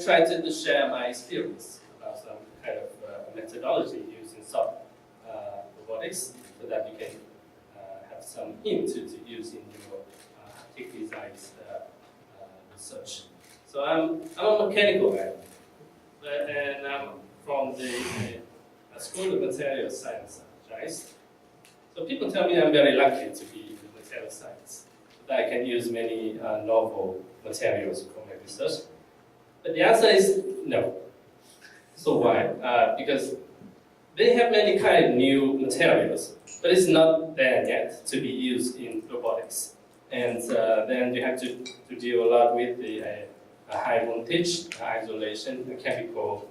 try to share my experience about some kind of methodology using soft robotics so that you can have some hint to use in your haptic designs research. So I'm a mechanical guy, and I'm from the School of Material Science, JAIST. So people tell me I'm very lucky to be in material science, that I can use many novel materials for my research. But the answer is no. So why? Because they have many kind of new materials, but it's not there yet to be used in robotics. And then you have to deal a lot with the high voltage, isolation, the chemical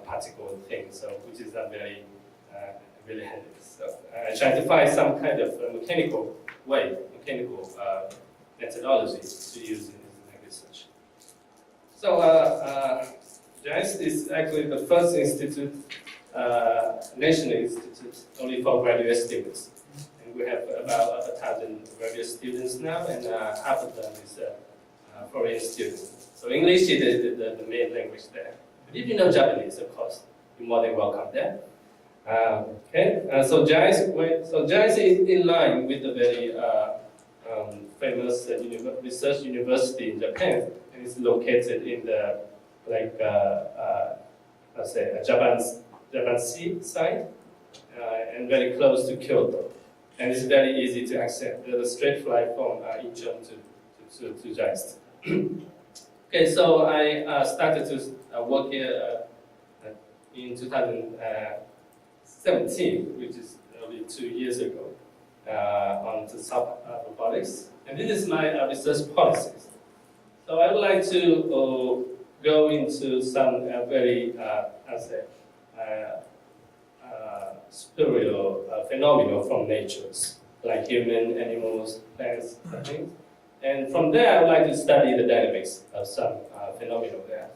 particle thing, so which is a very really handy. So I try to find some kind of mechanical methodology to use in my research. So JAIST is actually the first institute, national institute, only for graduate students. And we have about 1,000 graduate students now, and half of them is foreign students. So English is the main language there. But if you know Japanese, of course, you're more than welcome there. So JAIST is in line with the very famous research university in Japan, and it's located in the Japan Sea side, and very close to Kyoto, and it's very easy to access. There's a straight flight from Incheon to JAIST. Okay, so I started to work here in 2017, which is only 2 years ago, on the soft robotics. And this is my research policies. So I would like to go into some very, spiritual phenomena from nature, like human, animals, plants, things. And from there, I would like to study the dynamics of some phenomena there.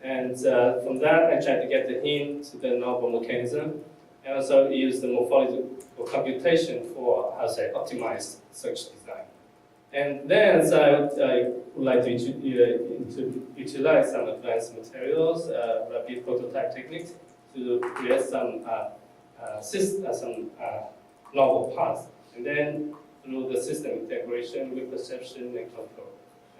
And from that, I try to get the hint to the novel mechanism, and also use the morphological computation for, optimize such design. And then I would like to utilize some advanced materials, rapid prototype techniques, to create some novel parts. And then through the system integration with perception and control,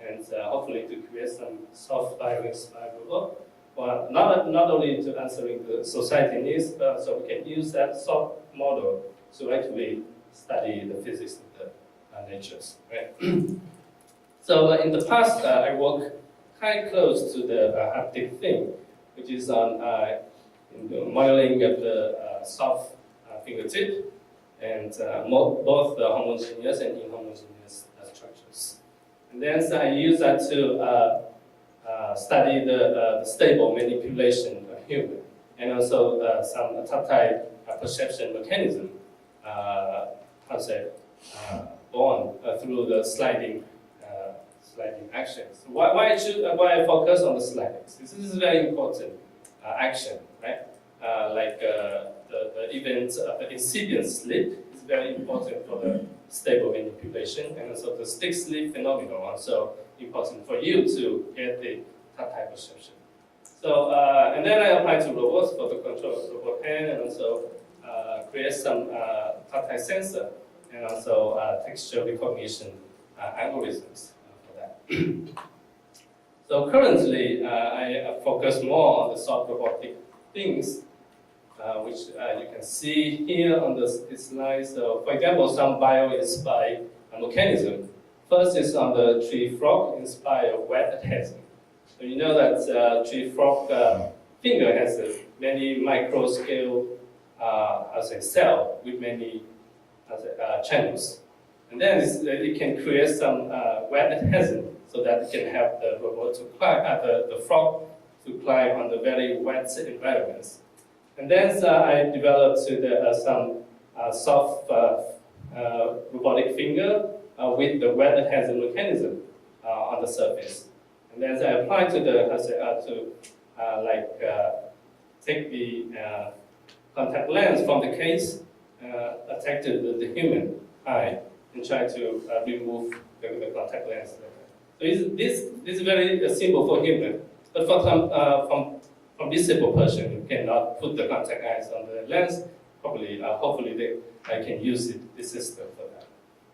and hopefully to create some soft bio-inspired robot, well, not only to answering the society needs, but also we can use that soft model to actually study the physics of the natures. Right? So in the past, I worked quite close to the haptic thing, which is on modeling of the soft fingertip, and both the homogeneous and inhomogeneous structures. And then I use that to study the stable manipulation of human, and also some tactile perception mechanism, born through the sliding actions. Why I focus on the sliding? This is very important action, right? The event of the incipient slip is very important for the stable manipulation, and also the stick slip phenomenon also important for you to get the tactile perception. So, and then I apply to robots for the control of robot hand, and also create some tactile sensor, and also texture recognition algorithms for that. So currently, I focus more on the soft robotic things, which you can see here on this slide. So, for example, some bio-inspired mechanism. First is on the tree frog-inspired wet adhesion. So you know that tree frog finger has many micro-scale cell with many channels. And then it can create some wet adhesion so that it can help the robot to climb, the frog to climb on the very wet environments. And then I developed some soft robotic finger with the wet adhesion mechanism on the surface. And then I apply to take the contact lens from the case, attach to the human eye, and try to remove the contact lens. So this is very simple for human. But for some, from disabled person who cannot put the contact eyes on the lens, probably, hopefully they can use the system for that.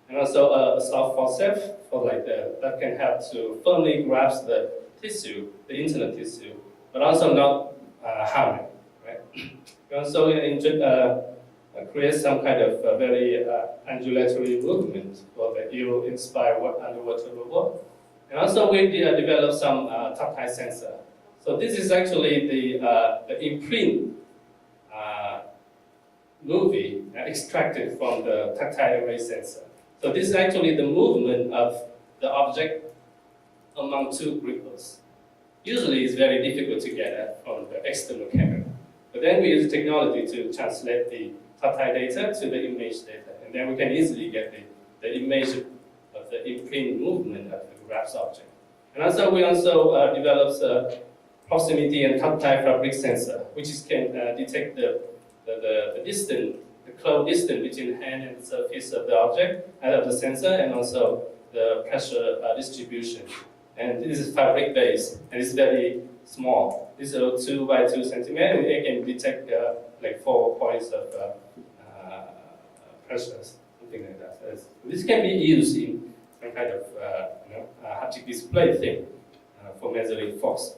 And also a soft forceps for like that can help to firmly grasp the tissue, the internal tissue, but also not harm it, right? And also create some kind of very undulatory movement for the Euro-inspired underwater robot. And also we developed some tactile sensor. So this is actually the imprint movie extracted from the tactile array sensor. So this is actually the movement of the object among two grippers. Usually it's very difficult to get at from the external camera. But then we use technology to translate the tactile data to the image data. And then we can easily get the image of the imprint movement of the graph object. And also we also developed a proximity and tactile fabric sensor, which can detect the distance, the close distance between hand and the surface of the object and of the sensor, and also the pressure distribution. And this is fabric based, and it's very small. This is 2 by 2 centimeters, and it can detect like 4 points of pressures, something like that. So this can be used in some kind of haptic display thing for measuring force.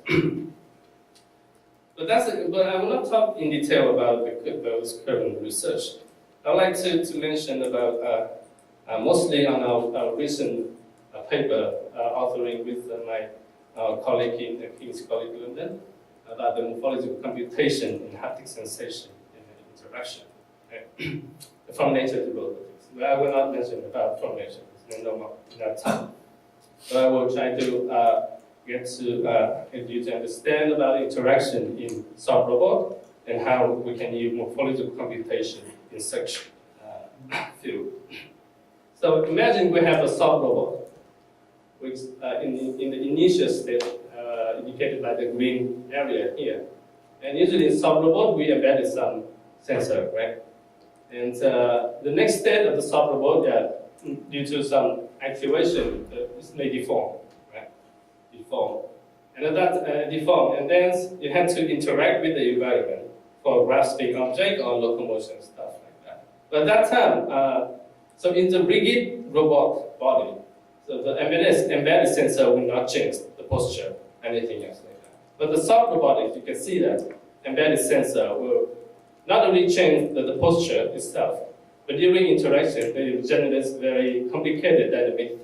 But I will not talk in detail about those current research. I'd like to mention about mostly on our recent paper authoring with my colleague in King's College London about the morphological computation in haptic sensation and interaction, okay? From nature to robotics. But I will not mention about from nature. There's no more enough time. But I will try to get you to understand about interaction in soft robot and how we can use morphological computation in such field. So imagine we have a soft robot, which in the initial state indicated by the green area here. And usually in soft robot, we embedded some sensor, right? And the next state of the soft robot, due to some activation, it may deform, right? Deform. And that deform, and then you have to interact with the environment for grasping object or locomotion, stuff like that. But at that time, so in the rigid robot body, so the embedded sensor will not change the posture, anything else like that. But the soft robotics, you can see that embedded sensor will not only change the posture itself, but during interaction, it generates very complicated dynamic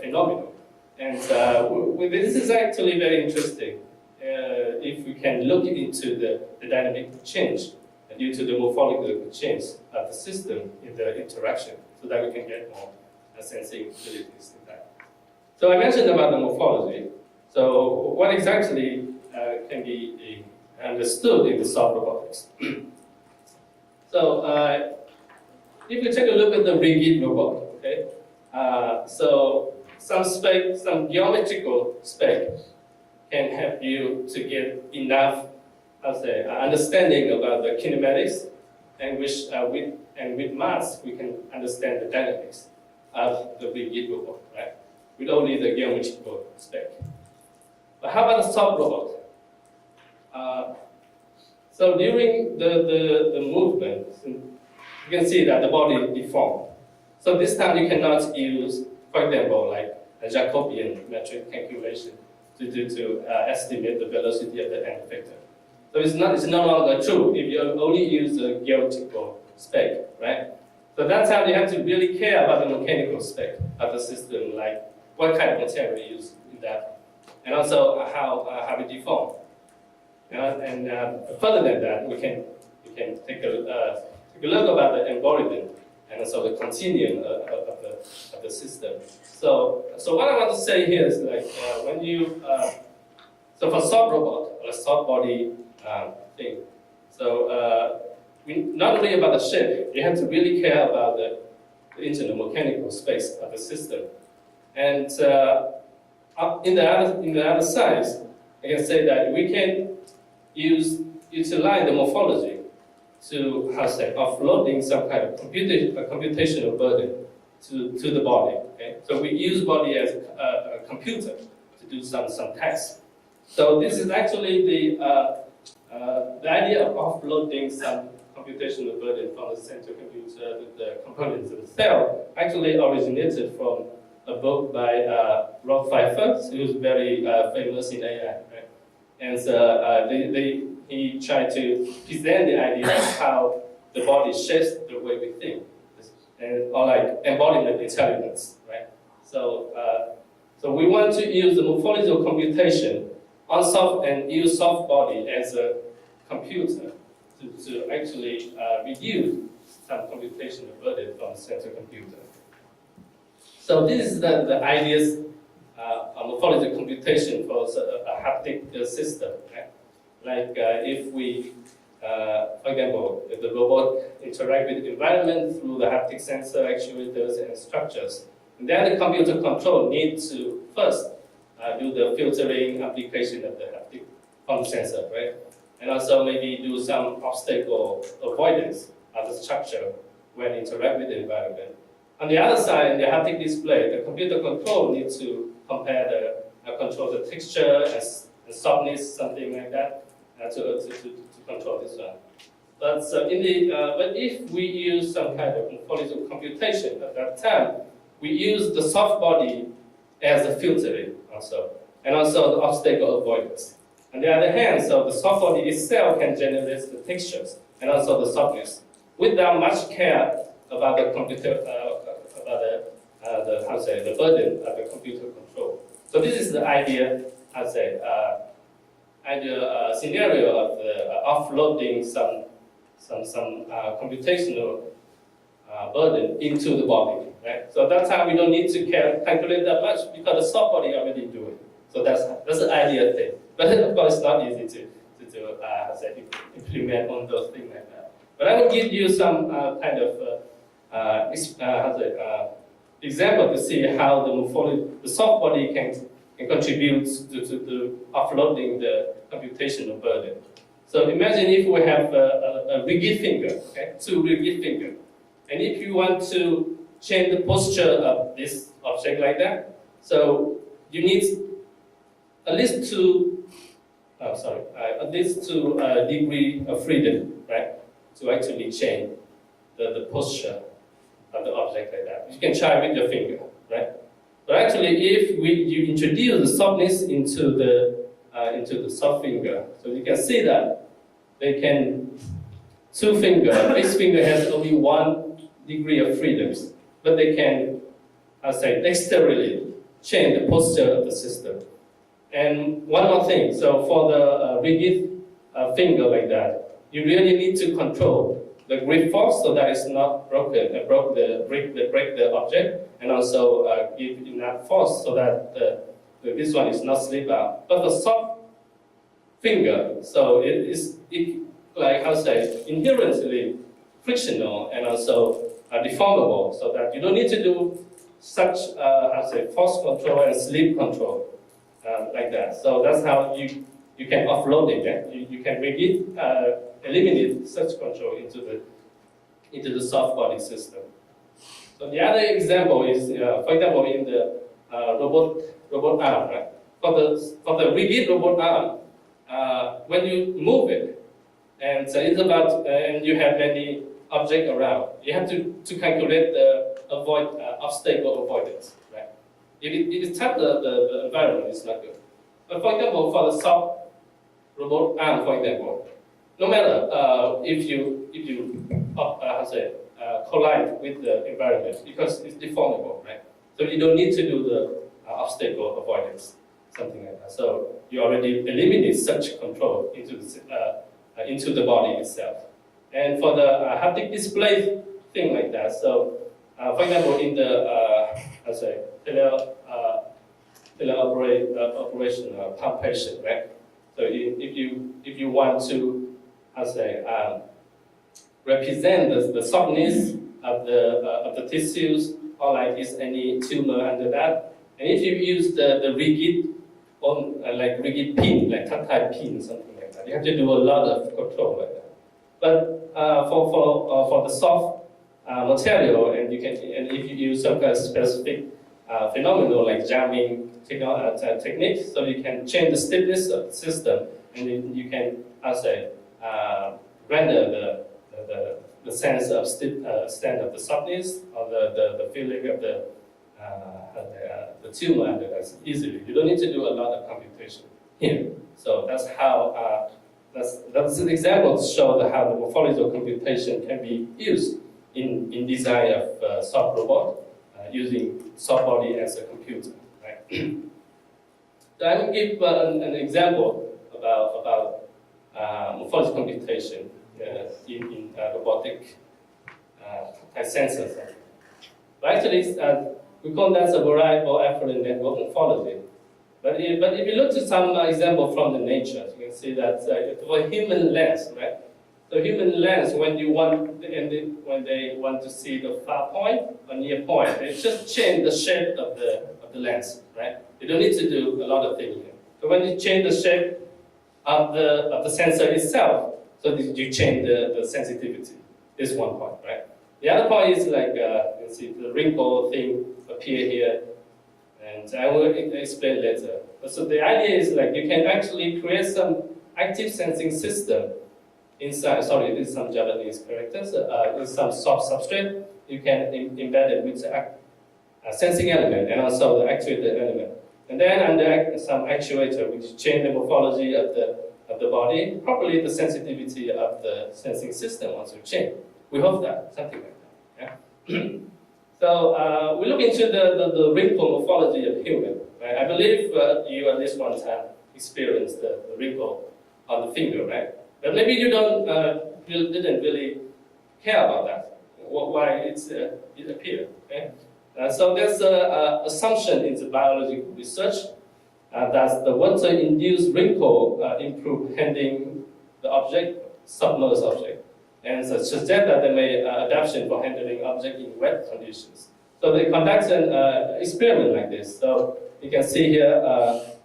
phenomena. And this is actually very interesting if we can look into the dynamic change due to the morphological change of the system in the interaction, so that we can get more sensing abilities in that. So I mentioned about the morphology. So what exactly can be understood in the soft robotics? So if you take a look at the rigid robot, okay, so some geometrical spec can help you to get enough, understanding about the kinematics, and with mass we can understand the dynamics of the rigid robot, right? With only the geometrical spec. But how about the soft robot? So during the movement, you can see that the body deformed. So this time you cannot use, for example, like a Jacobian metric calculation to estimate the velocity of the end effector. So it's no longer true if you only use the geometrical spec, right? So that's how you have to really care about the mechanical spec of the system, like what kind of material you use in that, and also how it deform. And further than that, we can take a look about the embodiment and also the continuum of the system. So what I want to say here is like when you so for soft robot or a soft body thing, so not only about the shape, you have to really care about the internal mechanical space of the system. And in the other side, I can say that we can utilize the morphology to offloading some kind of computational burden to the body. Okay, so we use body as a computer to do some tasks. So this is actually the idea of offloading some computational burden from the central computer to the components of the cell actually originated from a book by Prof, who's very famous in AI, right? And so he tried to present the idea of how the body shapes the way we think, or like embodiment intelligence, right? So, so we want to use the morphological computation on soft and use soft body as a computer to actually reduce some computational burden from the central computer. So this is the ideas of morphological computation for a haptic system, right? Like if we, for example, if the robot interact with the environment through the haptic sensor, actuators, and structures, and then the computer control needs to first do the filtering application of the haptic from the sensor, right? And also maybe do some obstacle avoidance of the structure when interact with the environment. On the other side, in the haptic display, the computer control needs to compare the control the texture and softness, something like that, to control this one. But so but if we use some kind of morphological computation at that time, we use the soft body as a filtering also, and also the obstacle avoidance. On the other hand, so the soft body itself can generate the textures and also the softness without much care about the computer, about the burden of the computer control. So this is the idea, ideal scenario of the offloading some computational burden into the body, right? So that time we don't need to calculate that much because the soft body already do it. So that's the ideal thing. But of course, it's not easy to implement on those things like that. But I will give you some kind of example to see how the soft body can contribute to offloading the computational burden. So imagine if we have a rigid finger, okay, two rigid fingers, and if you want to change the posture of this object like that, so you need at least two degree of freedom, right, to actually change the posture of the object like that. You can try with your finger, right? But actually, if you introduce the softness into the soft finger, so you can see that they can this finger has only 1 degree of freedom, but they can, dexterously change the posture of the system. And one more thing, so for the rigid finger like that, you really need to control the grip force so that it's not broken, break the object, and also give enough force so that this one is not slip out. But the soft finger, so inherently frictional and also deformable, so that you don't need to do such force control and slip control like that. So that's how you can offload it. Yeah? You can eliminate such control into the soft body system. So the other example is, for example, in the robot arm, right? For the rigid robot arm, when you move it, and so it's about, and you have many objects around, you have to calculate the obstacle avoidance, right? If it touch the environment, it's not good. But for example, for the soft robot arm, for example, no matter if you collide with the environment, because it's deformable, right? So you don't need to do the obstacle avoidance, something like that. So you already eliminate such control into the body itself. And for the haptic display thing like that, so for example, in the operation palpation, right? So if you want to represent the softness of the tissues, or like is any tumor under that, and if you use the rigid rigid pin, like tactile pin, something like that, you have to do a lot of control like that. But for the soft material, and if you use some kind of specific phenomenon like jamming technique, so you can change the stiffness of the system, and you can, render the sense of stand of the softness or the feeling of the tumor under that easily. You don't need to do a lot of computation here. So that's how that's an example to show how the morphological computation can be used in design of soft robot using soft body as a computer. Right? So I will give an example about morphological computation in robotic type sensors. But actually, we call that a variable afferent network morphology. But if you look at some example from the nature, you can see that for human lens, right? So human lens, when they want to see the far point or near point, they just change the shape of the lens, right? You don't need to do a lot of things here. So when you change the shape of the sensor itself, so you change the sensitivity. This is one point, right? The other point is like you can see the wrinkle thing appear here, and I will explain later. So the idea is like you can actually create some active sensing system inside. Sorry, this is some Japanese characters. In some soft substrate, you can embed it with a sensing element and also the actuator element. And then under some actuator, which change the morphology of the body, probably the sensitivity of the sensing system also change. We hope that, something like that. Yeah? So we look into the wrinkle morphology of human. Right? I believe you at least one time experienced the wrinkle on the finger, right? But maybe you didn't really care about that, why it appeared. Okay? So there's an assumption in the biological research that the water-induced wrinkle improve handling the object, submerged object, and suggest that there may adaptation for handling object in wet conditions. So they conduct an experiment like this. So you can see here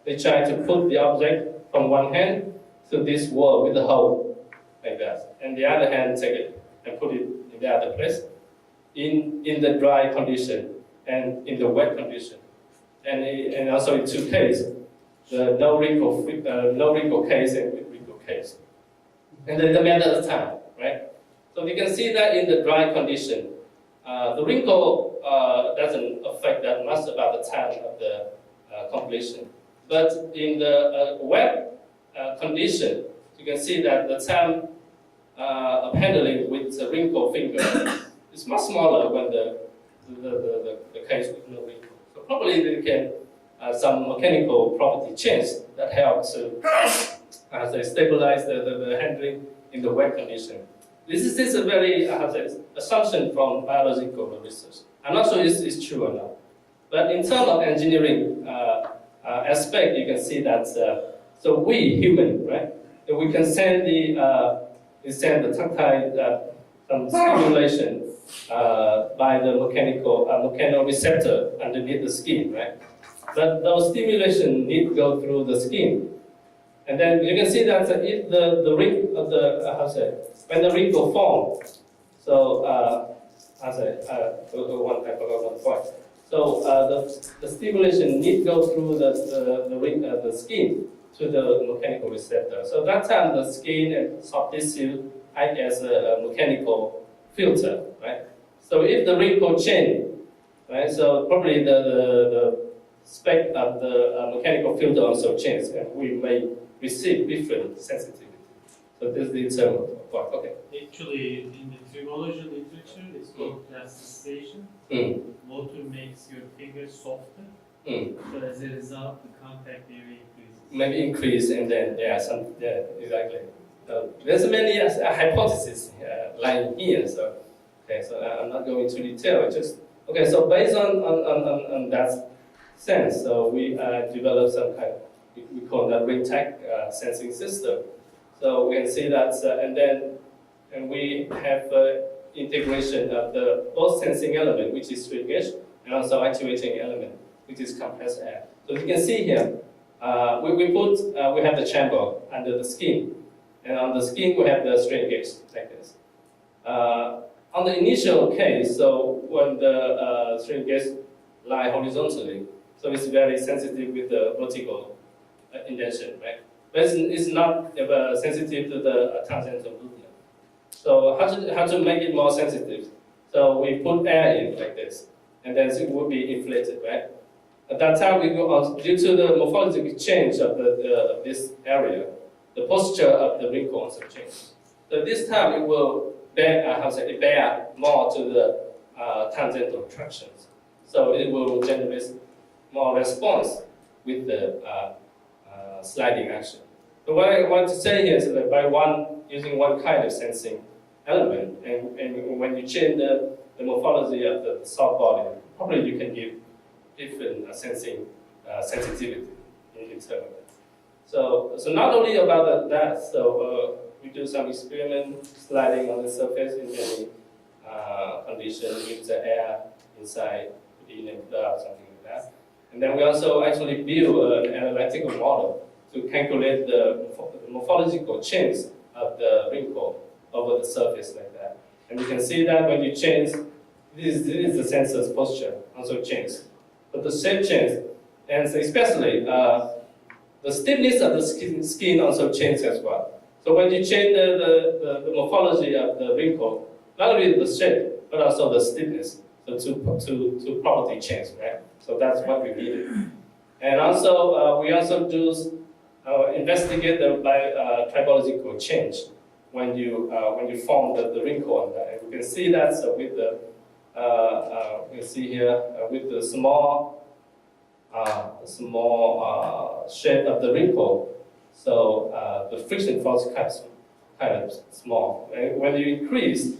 they try to put the object from one hand to this wall with a hole like that, and the other hand take it and put it in the other place in the dry condition and in the wet condition, and also in two cases, the no wrinkle case and with wrinkle case, and then the method of time, right? So you can see that in the dry condition, the wrinkle doesn't affect that much about the time of the completion, but in the wet condition, you can see that the time of handling with the wrinkle finger is much smaller when the case with no wrinkle. So probably they can some mechanical property change that help to stabilize the handling in the wet condition. This is a very assumption from biological research. I'm not sure it's true or not. But in terms of engineering aspect, you can see that so we human, right? We can send the tactile some stimulation by the mechanical receptor underneath the skin, right? But those stimulation need to go through the skin, and then you can see that if the ring of the when the wrinkle form, so I forgot one point. So the stimulation need to go through the skin to the mechanical receptor. So that time the skin and soft tissue act as a mechanical filter, right? So if the wrinkle change, right? So probably the spec of the mechanical filter also changes, and we may receive different sensitivity. So this is the internal part. Okay. Actually, in the tribology literature, it's called plasticization. Water makes your fingers softer. So as a result, the contact area increases. Maybe increase, and then exactly. There's many hypotheses lying here. So okay, so I'm not going into detail. Just okay. So based on that sense, so we developed some kind of, we call that ring tech sensing system. So we can see that, and we have integration of the both sensing element, which is strain gauge, and also actuating element, which is compressed air. So you can see here, we have the chamber under the skin, and on the skin we have the strain gauge like this. On the initial case, so when the strain gauge lie horizontally. So it's very sensitive with the vertical indentation, right? But it's not sensitive to the tangential movement. So how to make it more sensitive? So we put air in like this, and then it will be inflated, right? At that time, we go on, due to the morphological change of this area, the posture of the wrinkle also changes. So this time it will bear more to the tangential tractions. So it will generate more response with the sliding action. So what I want to say here is that by using one kind of sensing element, and when you change the morphology of the soft body, probably you can give different sensing sensitivity in return of that. So not only about that, so we do some experiment sliding on the surface in any condition with the air inside, in a cloud, something like that. And then we also actually build an analytical model to calculate the morphological change of the wrinkle over the surface like that. And you can see that when you change, this is the sensor's posture also changes. But the shape change, and especially the stiffness of the skin also changes as well. So when you change the morphology of the wrinkle, not only the shape, but also the stiffness, so to property change, right? So that's what we needed. And also, we also do investigate the tribological change when you form the wrinkle on that. And you can see that with the you see here with the small shape of the wrinkle. So the friction force kind of small. And when you increase,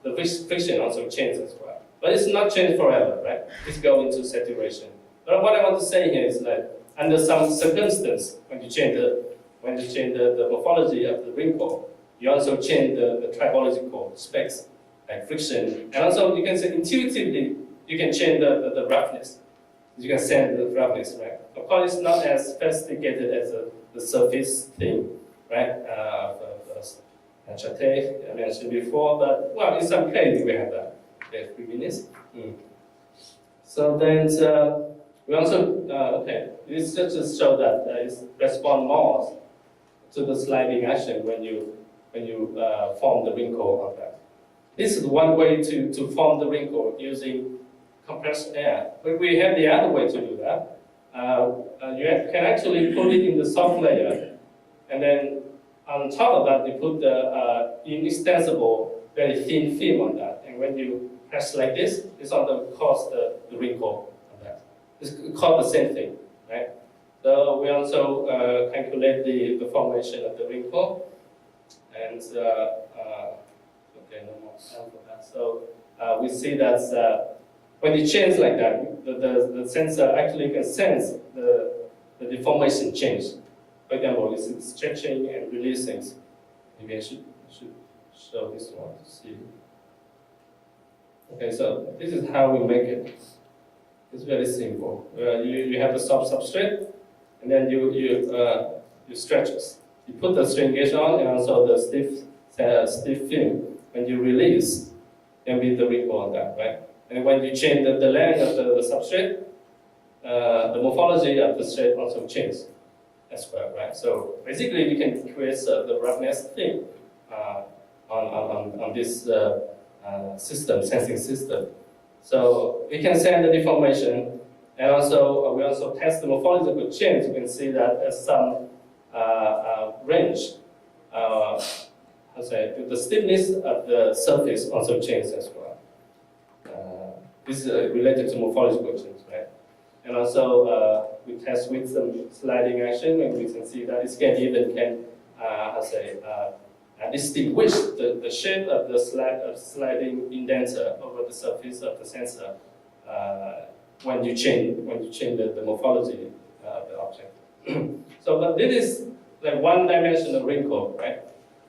the friction also changes as well. But it's not changed forever, right? It's going into saturation. But what I want to say here is that under some circumstance, when you change the morphology of the wrinkle, you also change the tribological specs, like friction. And also you can say intuitively, you can change the roughness. You can send the roughness, right? Of course, it's not as sophisticated as the surface thing, right? Chate, I mentioned before, but well, in some cases we have that. There's 3 minutes. So then we also, this just to show that it responds more to the sliding action when you form the wrinkle on that. This is one way to form the wrinkle using compressed air. But we have the other way to do that. You can actually put it in the soft layer, and then on top of that, you put the inextensible, very thin film on that. And when you press like this, it's on the cause the wrinkle on that. It's called the same thing, right? So we also calculate the formation of the wrinkle, and okay, no more time for that. So we see that when you change like that, the sensor actually can sense the deformation change. For example, it's stretching and releasing. Maybe I should show this one to see. Okay, so this is how we make it. It's very simple. You have the soft substrate, and then you stretch it. You put the strain gauge on, and also the stiff film. When you release, then be the wrinkle on that, right? And when you change the length of the substrate, the morphology of the strate also changes as well, right? So basically, you can create the roughness thing on this system, sensing system. So we can send the deformation, and also we also test the morphological change. You can see that there's some range. The stiffness of the surface also changes as well. This is related to morphological change, right? And also we test with some sliding action, and we can see that it can distinguish the shape of the sliding indenter over the surface of the sensor when you change the morphology of the object. So, but this is like one-dimensional wrinkle, right?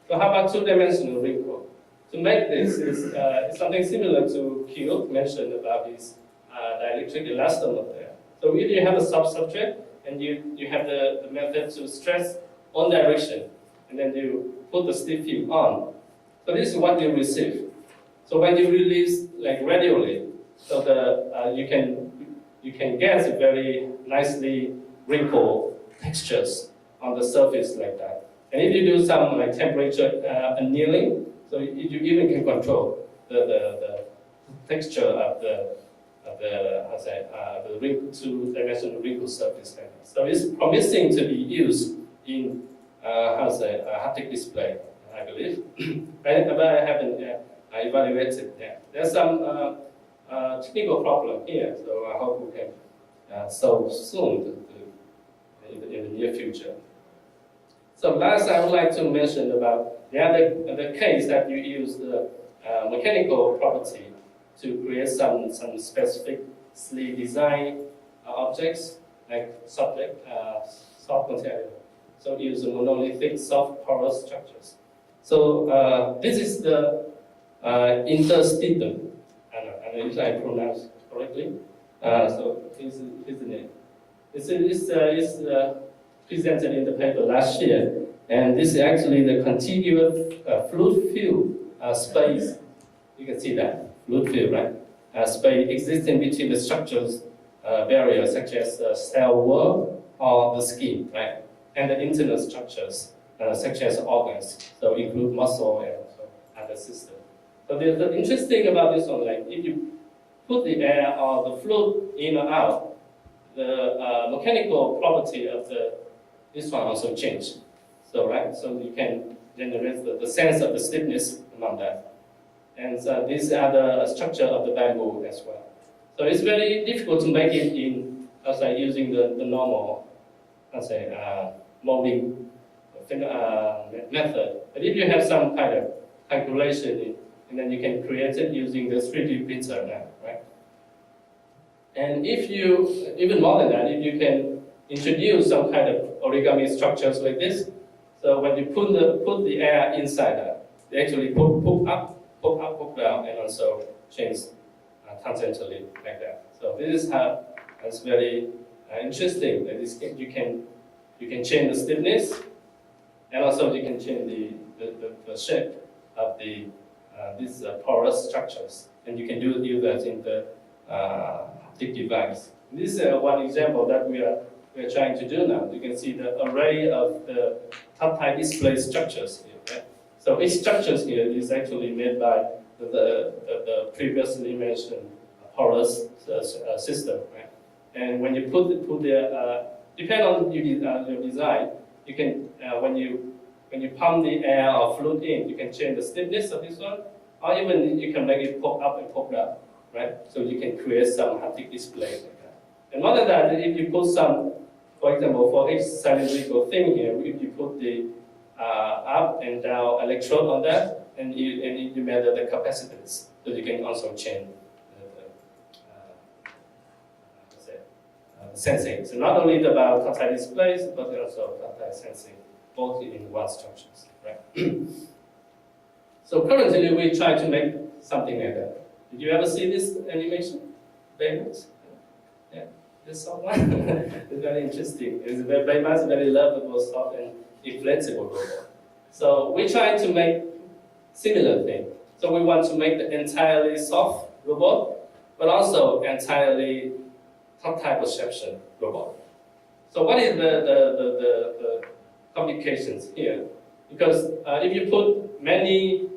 So how about two-dimensional wrinkle? To make this is something similar to Kyo mentioned about his dielectric elastomer there. So if you have a substrate and you have the method to stress one direction, and then you put the stiff film on. So this is what you receive. So when you release like radially, so you can you can get very nicely wrinkled textures on the surface like that. And if you do some like temperature annealing, so you even can control the texture of the two-dimensional wrinkle surface. So it's promising to be used in haptic display, I believe. but I haven't evaluated that. There's some technical problem here, so I hope we can solve soon in the near future. So last, I would like to mention about the other case that you use the mechanical property to create some specifically designed objects like soft material. So use monolithic soft porous structures. So this is the interstitium. I don't know if I pronounce correctly. So here's the name. This is presented in the paper last year, and this is actually the contiguous fluid-filled space. You can see that fluid field, right? Space existing between the structures barriers such as cell wall or the skin, right? And the internal structures such as organs, so include muscle and also other systems. So the interesting about this one, like if you put the air or the fluid in or out, the mechanical property of this one also change. So right, so you can generate the sense of the stiffness among that. And these are the structure of the bamboo as well. So it's very difficult to make it in, using the normal, molding method. But if you have some kind of calculation, and then you can create it using the 3D printer now, right? And if you, even more than that, if you can introduce some kind of origami structures like this, so when you put the air inside, they actually pop up, pop down, and also change tangentially like that. So this is how it's very interesting. That you can change the stiffness, and also you can change the shape of these porous structures, and you can do that in the haptic device. This is one example that we are trying to do now. You can see the array of the tactile display structures here. Right? So each structure here is actually made by the previously mentioned porous system. Right? And when you put the depend on your design, you can when you pump the air or fluid in, you can change the stiffness of this one, or even you can make it pop up and pop down. Right? So you can create some haptic display like that. And more than that, if you put some, for example, for each cylindrical thing here, if you put the up and down electrode on that, and you measure the capacitance, so you can also change the sensing. So not only about tactile displays, but also tactile sensing, both in one structures. Right? So currently, we try to make something like that. Did you ever see this animation? Babies? Yeah, this one. It's very interesting. It's very lovable, soft, and inflexible robot. So we try to make similar thing. So we want to make the entirely soft robot, but also entirely tactile perception robot. So what is the complications here? Because if you put many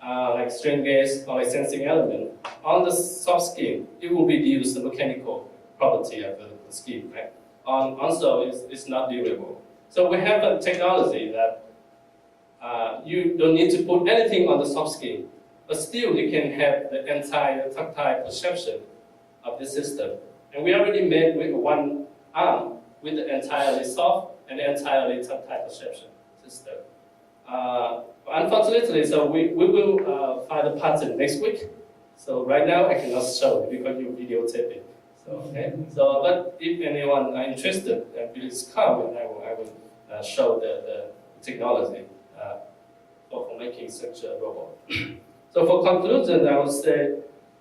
like strain gauge or like sensing element on the soft skin, it will reduce the mechanical property of the skin, right? Also, it's not durable. So we have a technology that you don't need to put anything on the soft skin, but still you can have the entire tactile perception of the system. And we already made with one arm with the entirely soft and entirely tactile perception system. Unfortunately, so we will find a pattern next week. So right now I cannot show it because you videotape it. So okay. So but if anyone are interested, please come and I will show the technology for making such a robot. So for conclusion, I would say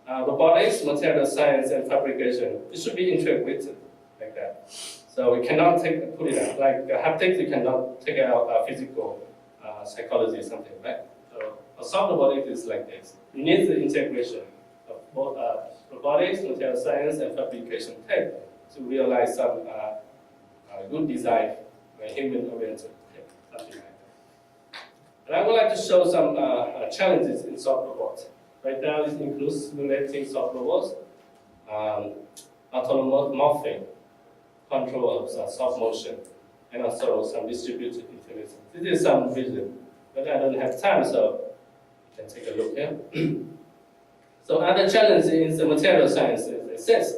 robotics, material science, and fabrication, it should be integrated like that. So we cannot put it out like haptics. You cannot take out physical psychology or something, right? So a soft robotics is like this. You need the integration of both robotics, material science, and fabrication tech to realize some good design, human-oriented tech, something like that. And I would like to show some challenges in soft robots. Right now, this includes simulating soft robots, autonomous morphing, control of soft motion, and also some distributed intelligence. This is some vision, but I don't have time, so you can take a look here. So other challenges in the material science is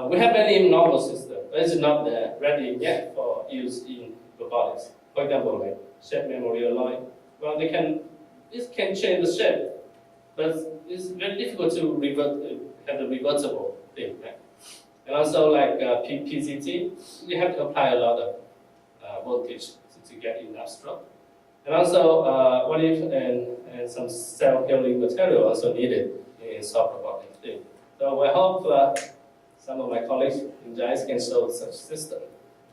we have many novel systems, but it's not ready yet for use in robotics. For example, like shape memory alloy. Well, this can change the shape, but it's very difficult to have the reversible thing, right? And also like PCT, we have to apply a lot of voltage to get enough stroke. And also, what if and some self-healing material also needed in soft robotic thing. So I hope some of my colleagues in JAIST can show such system,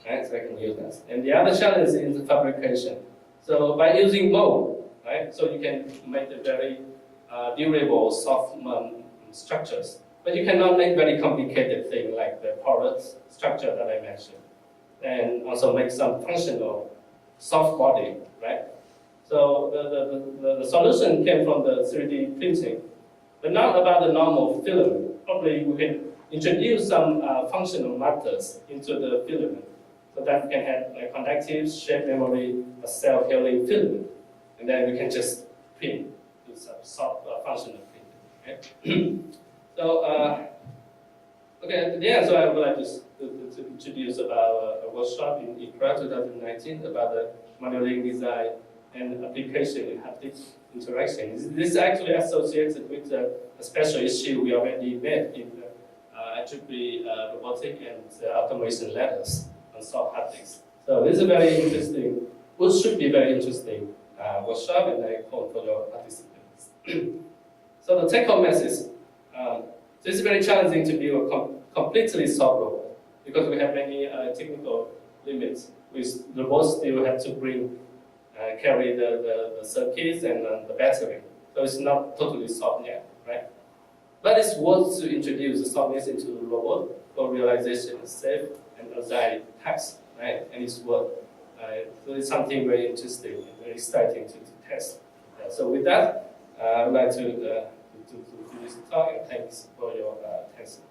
right? So I can use that. And the other challenge is the fabrication. So by using mold, right? So you can make a very durable, soft structures. But you cannot make very complicated things like the porous structure that I mentioned. And also make some functional soft body, right? So the solution came from the 3D printing, but not about the normal filament. Probably we can introduce some functional methods into the filament, so that we can have a conductive, shape memory, a self-healing filament, and then we can just print, do some soft functional printing. Okay? So, okay, so I would like to introduce about a workshop in ICRA 2019 about the modeling design and application in haptic interaction. This is actually associated with a special issue we already made in the IEEE robotic and automation letters on soft haptics. So this is a very interesting, what should be very interesting workshop, and I call for your participants. So the take-home message. This is very challenging to build a completely soft robot because we have many technical limits. With robots, still have to carry the circuits and the battery. So it's not totally soft yet, right? But it's worth to introduce the softness into the robot for realization of safe and agile tasks, right? And it's worth. So it's something very interesting and very exciting to test. So with that, I would like to finish the talk, and thanks for your attention.